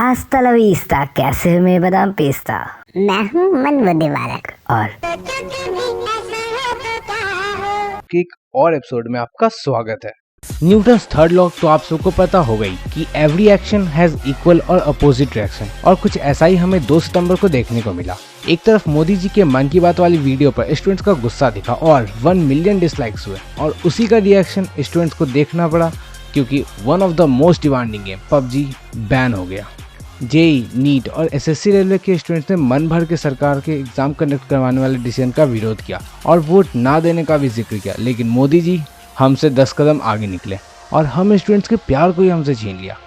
Hasta la vista, कैसे हो मैं बादाम पेस्ता। मैं हूँ मनमुद्दे बालक और के एक और एपिसोड में आपका स्वागत है। न्यूटन्स थर्ड लॉ तो आप सबको पता हो गई कि एवरी एक्शन हैज इक्वल और अपोजिट रिएक्शन, और कुछ ऐसा ही हमें 2 सितंबर को देखने को मिला। एक तरफ मोदी जी के मन की बात वाली वीडियो पर स्टूडेंट्स का गुस्सा दिखा और 1 मिलियन डिसलाइक्स हुए, और उसी का रिएक्शन स्टूडेंट्स को देखना पड़ा क्योंकि one of the most demanding game PUBG ban हो गया। जेई, नीट और एसएससी रेलवे के स्टूडेंट्स ने मन भर के सरकार के एग्जाम कंडक्ट करवाने वाले डिसीजन का विरोध किया और वोट ना देने का भी जिक्र किया, लेकिन मोदी जी हमसे 10 कदम आगे निकले और हम स्टूडेंट्स के प्यार को ही हमसे छीन लिया।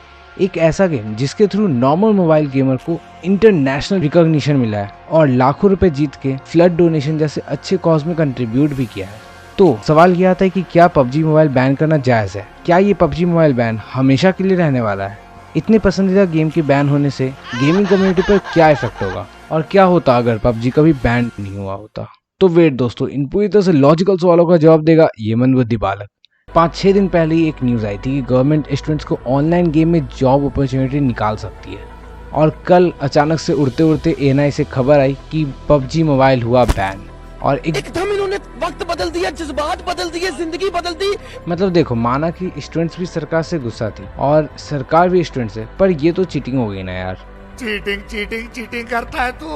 एक ऐसा गेम जिसके थ्रू नॉर्मल मोबाइल गेमर को इंटरनेशनल रिकॉग्निशन मिला है और लाखों रुपए जीत के फ्लड डोनेशन जैसे अच्छे कॉज में कंट्रीब्यूट भी किया है। तो सवाल यह आता है कि क्या पबजी मोबाइल बैन करना जायज़ है? क्या ये पबजी मोबाइल बैन हमेशा के लिए रहने वाला है? इतने पसंदीदा गेम के बैन होने से गेमिंग कम्युनिटी पर क्या इफेक्ट होगा, और क्या होता अगर पबजी कभी बैन नहीं हुआ होता? तो वेट दोस्तों, इन पूरी तरह से लॉजिकल सवालों का जवाब देगा ये मनबुद्धि बालक। 5-6 दिन पहले ही एक न्यूज़ आई थी कि गवर्नमेंट स्टूडेंट्स को ऑनलाइन गेम में जॉब अपॉर्चुनिटी निकाल सकती है, और कल अचानक से उड़ते उड़ते एएनआई से खबर आई कि पबजी मोबाइल हुआ बैन। और एकदम इन्होंने वक्त बदल दिया, जज्बात बदल दिए, जिंदगी बदल दी। मतलब देखो, माना कि स्टूडेंट्स भी सरकार से गुस्सा थी और सरकार भी स्टूडेंट से, पर ये तो चीटिंग हो गई ना यार। चीटिंग करता है तू,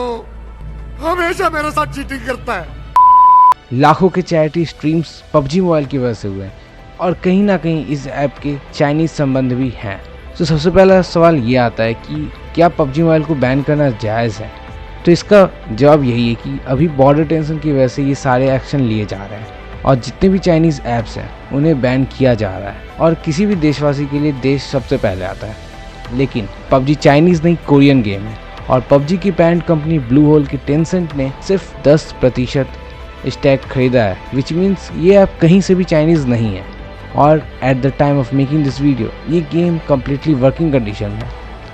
हमेशा मेरे साथ चीटिंग करता है। लाखों के चैरिटी स्ट्रीम्स पबजी मोबाइल की वजह से हुए, और कहीं ना कहीं इस ऐप के चाइनीज संबंध भी हैं। तो सबसे पहला सवाल ये आता है कि क्या पबजी मोबाइल को बैन करना जायज़ है? तो इसका जवाब यही है कि अभी बॉर्डर टेंशन की वजह से ये सारे एक्शन लिए जा रहे हैं, और जितने भी चाइनीज़ ऐप्स हैं उन्हें बैन किया जा रहा है, और किसी भी देशवासी के लिए देश सबसे पहले आता है। लेकिन पबजी चाइनीज़ नहीं, कोरियन गेम है, और पबजी की पैरेंट कंपनी ब्लू होल की टेंसेंट ने सिर्फ 10% स्टैक खरीदा है, विच मीन्स ये ऐप कहीं से भी चाइनीज़ नहीं है। और at the time of making this video ये गेम कम्प्लीटली वर्किंग कंडीशन में।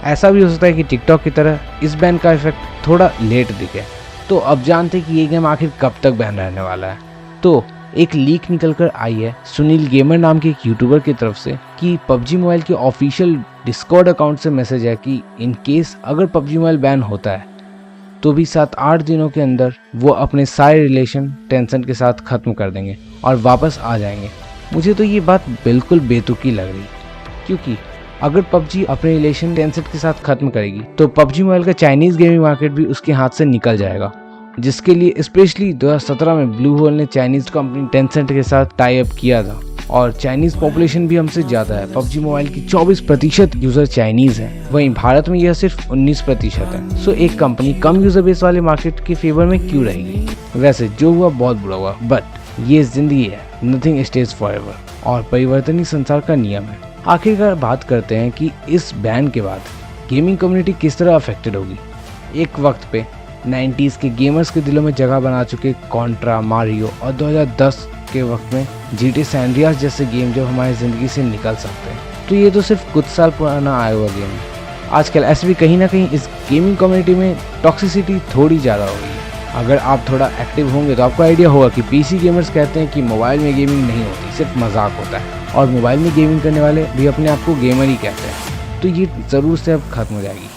ऐसा भी हो सकता है कि टिकटॉक की तरह इस बैन का इफेक्ट थोड़ा लेट दिखे। तो अब जानते हैं कि ये गेम आखिर कब तक बैन रहने वाला है। तो एक लीक निकल कर आई है सुनील गेमर नाम के एक यूट्यूबर की तरफ से कि पबजी मोबाइल के ऑफिशियल डिस्कॉर्ड अकाउंट से मैसेज है कि इन केस अगर पबजी मोबाइल बैन होता है तो भी 7-8 दिनों के अंदर वो अपने सारे रिलेशन टेंसेंट के साथ ख़त्म कर देंगे और वापस आ जाएंगे। मुझे तो ये बात बिल्कुल बेतुकी लग रही, क्योंकि अगर पबजी अपने रिलेशन टेंसेंट के साथ खत्म करेगी तो पबजी मोबाइल का चाइनीज़ गेमिंग मार्केट भी उसके हाथ से निकल जाएगा, जिसके लिए स्पेशली 2017 में ब्लू होल ने चाइनीज़ कंपनी टेंसेंट के साथ टाई अप किया था, और चाइनीज़ पॉपुलेशन भी हमसे ज़्यादा है। पबजी मोबाइल की 24% यूज़र चाइनीज़ हैं, वहीं भारत में यह सिर्फ 19% है। सो एक कंपनी कम यूज़र बेस वाले मार्केट के फेवर में क्यों रहेगी? वैसे जो हुआ बहुत बुरा हुआ, बट ये जिंदगी है, नथिंग स्टेज फॉरएवर, और परिवर्तन ही संसार का नियम है। आखिरकार बात करते हैं कि इस बैन के बाद गेमिंग कम्युनिटी किस तरह अफेक्टेड होगी। एक वक्त पे 90s के गेमर्स के दिलों में जगह बना चुके कॉन्ट्रा, मारियो, और 2010 के वक्त में GTA सैन अंड्रियास जैसे गेम जब हमारी ज़िंदगी से निकल सकते हैं, तो ये तो सिर्फ कुछ साल पुराना आया हुआ गेम है। आजकल ऐसे भी कहीं ना कहीं इस गेमिंग कम्युनिटी में टॉक्सिसिटी थोड़ी ज़्यादा हो गई है। अगर आप थोड़ा एक्टिव होंगे तो आपको आइडिया होगा कि PC गेमर्स कहते हैं कि मोबाइल में गेमिंग नहीं होती, सिर्फ मजाक होता है, और मोबाइल में गेमिंग करने वाले भी अपने आप को गेमर ही कहते हैं। तो ये ज़रूर से अब खत्म हो जाएगी।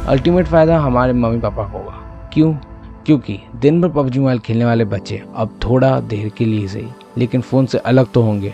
अल्टीमेट फ़ायदा हमारे मम्मी पापा को होगा। क्यों? क्योंकि दिन भर पबजी मोबाइल खेलने वाले बच्चे अब थोड़ा देर के लिए सही लेकिन फ़ोन से अलग तो होंगे।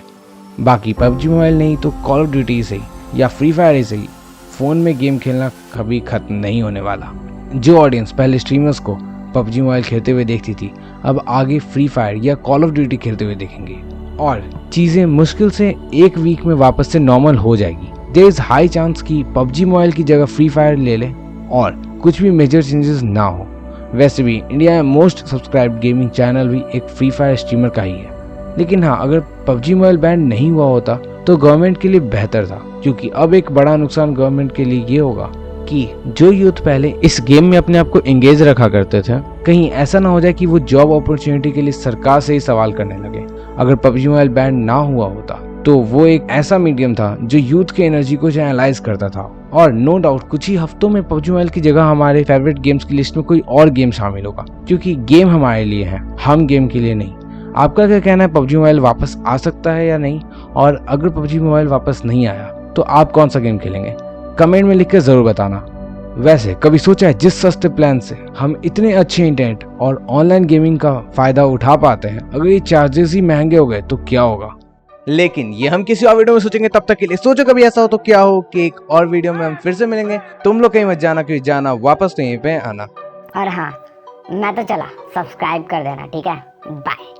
बाकी पबजी मोबाइल नहीं तो कॉल ऑफ ड्यूटी ही सही या फ्री फायर ही सही, फ़ोन में गेम खेलना कभी ख़त्म नहीं होने वाला। जो ऑडियंस पहले स्ट्रीमर्स को पबजी मोबाइल खेलते हुए देखती थी, अब आगे फ्री फायर या कॉल ऑफ ड्यूटी खेलते हुए देखेंगे, और चीज़ें मुश्किल से 1 वीक में वापस से नॉर्मल हो जाएगी। देयर इज़ हाई चांस कि पबजी मोबाइल की जगह फ्री फायर ले ले और कुछ भी मेजर चेंजेस ना हो। वैसे भी इंडिया में मोस्ट सब्सक्राइब्ड गेमिंग चैनल भी एक फ्री फायर स्ट्रीमर का ही है। लेकिन हाँ, अगर पबजी मोबाइल बैन नहीं हुआ होता तो गवर्नमेंट के लिए बेहतर था, क्योंकि अब एक बड़ा नुकसान गवर्नमेंट के लिए ये होगा कि जो यूथ पहले इस गेम में अपने आप को एंगेज रखा करते थे, कहीं ऐसा ना हो जाए कि वो जॉब अपॉर्चुनिटी के लिए सरकार से ही सवाल करने लगे। अगर पबजी मोबाइल बैन ना हुआ होता तो वो एक ऐसा मीडियम था जो यूथ के एनर्जी को चैनलाइज करता था, और नो डाउट कुछ ही हफ्तों में पबजी मोबाइल की जगह हमारे फेवरेट गेम्स की लिस्ट में कोई और गेम शामिल होगा, क्योंकि गेम हमारे लिए है, हम गेम के लिए नहीं। आपका क्या कहना है, पबजी मोबाइल वापस आ सकता है या नहीं? और अगर पबजी मोबाइल वापस नहीं आया तो आप कौन सा गेम खेलेंगे? कमेंट में लिख कर जरूर बताना। वैसे कभी सोचा है जिस सस्ते प्लान से हम इतने अच्छे इंटरनेट और ऑनलाइन गेमिंग का फायदा उठा पाते हैं, अगर ये चार्जेस ही महंगे हो गए तो क्या होगा। लेकिन ये हम किसी और वीडियो में सोचेंगे। तब तक के लिए सोचो कभी ऐसा हो तो क्या हो कि एक और वीडियो में हम फिर से मिलेंगे। तुम लोग कहीं मत जाना, क्योंकि जाना वापस तो यहीं पे आना। और हाँ, मैं तो चला, सब्सक्राइब कर देना, ठीक है। बाय।